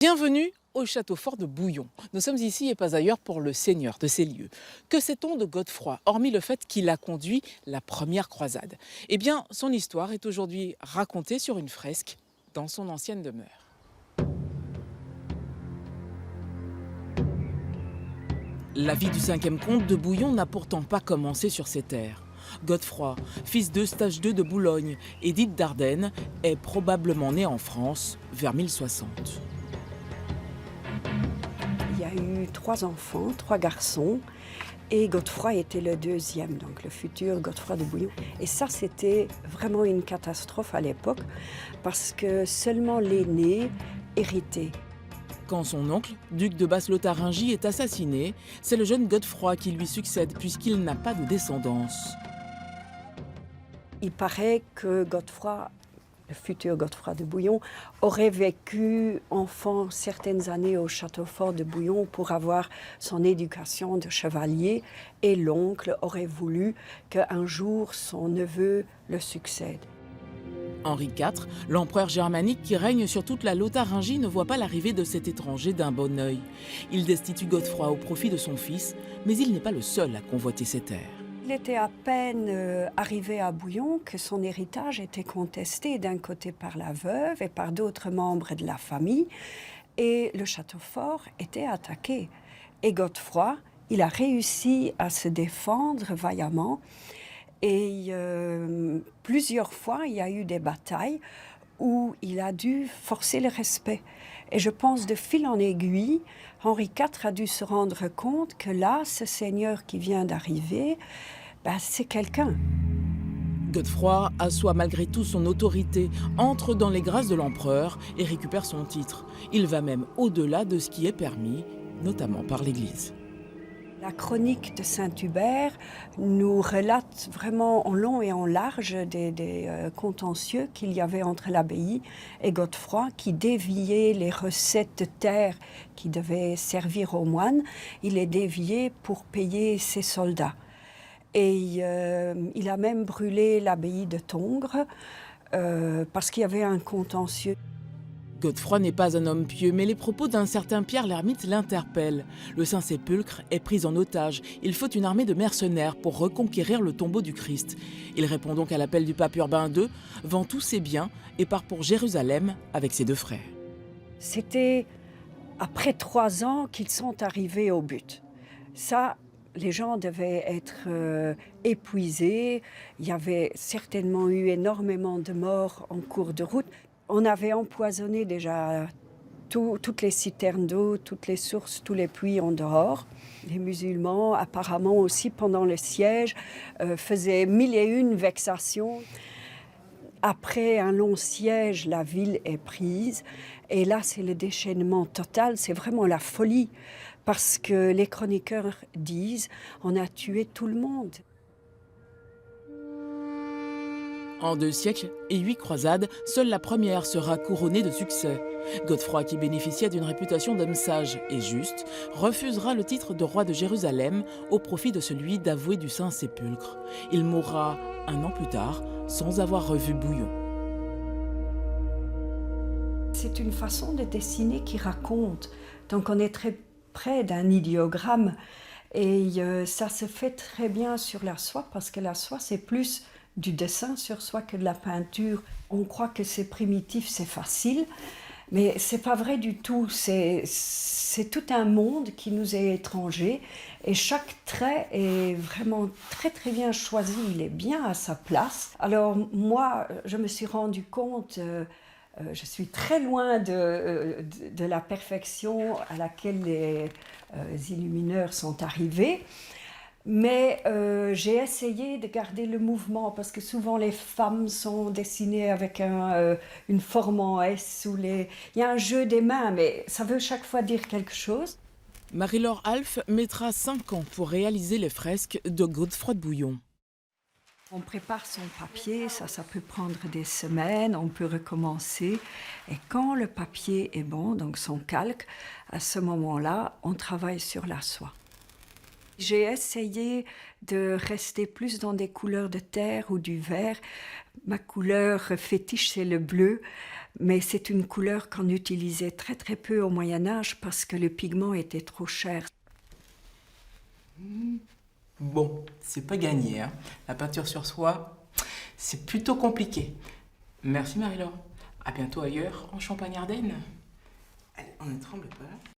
Bienvenue au château fort de Bouillon. Nous sommes ici et pas ailleurs pour le seigneur de ces lieux. Que sait-on de Godefroy, hormis le fait qu'il a conduit la première croisade? Eh bien, son histoire est aujourd'hui racontée sur une fresque dans son ancienne demeure. La vie du 5e comte de Bouillon n'a pourtant pas commencé sur ces terres. Godefroy, fils d'Eustache II de Boulogne et d'Hithe d'Ardenne, est probablement né en France vers 1060. Il y a eu 3 enfants, 3 garçons, et Godefroy était le deuxième, donc le futur Godefroy de Bouillon. Et ça, c'était vraiment une catastrophe à l'époque, parce que seulement l'aîné héritait. Quand son oncle, duc de Basse-Lotharingie, est assassiné, c'est le jeune Godefroy qui lui succède puisqu'il n'a pas de descendance. Il paraît que Godefroy, le futur Godefroy de Bouillon, aurait vécu enfant certaines années au château fort de Bouillon pour avoir son éducation de chevalier, et l'oncle aurait voulu qu'un jour son neveu le succède. Henri IV, l'empereur germanique qui règne sur toute la Lotharingie, ne voit pas l'arrivée de cet étranger d'un bon œil. Il destitue Godefroy au profit de son fils, mais il n'est pas le seul à convoiter ces terres. Il était à peine arrivé à Bouillon que son héritage était contesté d'un côté par la veuve et par d'autres membres de la famille, et le château fort était attaqué. Et Godefroy, il a réussi à se défendre vaillamment, et plusieurs fois il y a eu des batailles où il a dû forcer le respect. Et je pense de fil en aiguille, Henri IV a dû se rendre compte que là, ce seigneur qui vient d'arriver, c'est quelqu'un. Godefroy assoit malgré tout son autorité, entre dans les grâces de l'empereur et récupère son titre. Il va même au-delà de ce qui est permis, notamment par l'Église. La chronique de Saint-Hubert nous relate vraiment en long et en large des contentieux qu'il y avait entre l'abbaye et Godefroy, qui déviait les recettes de terre qui devaient servir aux moines. Il les déviait pour payer ses soldats. Et il a même brûlé l'abbaye de Tongres parce qu'il y avait un contentieux. Godefroy n'est pas un homme pieux, mais les propos d'un certain Pierre l'Ermite l'interpellent. Le Saint-Sépulcre est pris en otage. Il faut une armée de mercenaires pour reconquérir le tombeau du Christ. Il répond donc à l'appel du pape Urbain II, vend tous ses biens et part pour Jérusalem avec ses 2 frères. C'était après 3 ans qu'ils sont arrivés au but. Ça, les gens devaient être épuisés. Il y avait certainement eu énormément de morts en cours de route. On avait empoisonné déjà toutes les citernes d'eau, toutes les sources, tous les puits en dehors. Les musulmans, apparemment aussi pendant le siège, faisaient 1001 vexations. Après un long siège, la ville est prise. Et là, c'est le déchaînement total, c'est vraiment la folie. Parce que les chroniqueurs disent, on a tué tout le monde. En 2 siècles et 8 croisades, seule la première sera couronnée de succès. Godefroy, qui bénéficiait d'une réputation d'homme sage et juste, refusera le titre de roi de Jérusalem au profit de celui d'avoué du Saint-Sépulcre. Il mourra 1 an plus tard, sans avoir revu Bouillon. C'est une façon de dessiner qui raconte. Donc on est très près d'un idéogramme, et ça se fait très bien sur la soie, parce que la soie, c'est plus du dessin sur soie que de la peinture. On croit que c'est primitif, c'est facile, mais c'est pas vrai du tout. C'est tout un monde qui nous est étranger, et chaque trait est vraiment très très bien choisi, il est bien à sa place. Alors moi, je me suis rendu compte, je suis très loin de la perfection à laquelle les illumineurs sont arrivés. Mais j'ai essayé de garder le mouvement, parce que souvent les femmes sont dessinées avec une forme en S. Il y a un jeu des mains, mais ça veut chaque fois dire quelque chose. Marie-Laure Alph mettra 5 ans pour réaliser les fresques de Godefroy de Bouillon. On prépare son papier, ça peut prendre des semaines, on peut recommencer. Et quand le papier est bon, donc son calque, à ce moment-là, on travaille sur la soie. J'ai essayé de rester plus dans des couleurs de terre ou du vert. Ma couleur fétiche, c'est le bleu. Mais c'est une couleur qu'on utilisait très très peu au Moyen-Âge parce que le pigment était trop cher. Bon, c'est pas gagné, hein. La peinture sur soie, c'est plutôt compliqué. Merci Marie-Laure. À bientôt ailleurs, en Champagne-Ardenne. Allez, on ne tremble pas.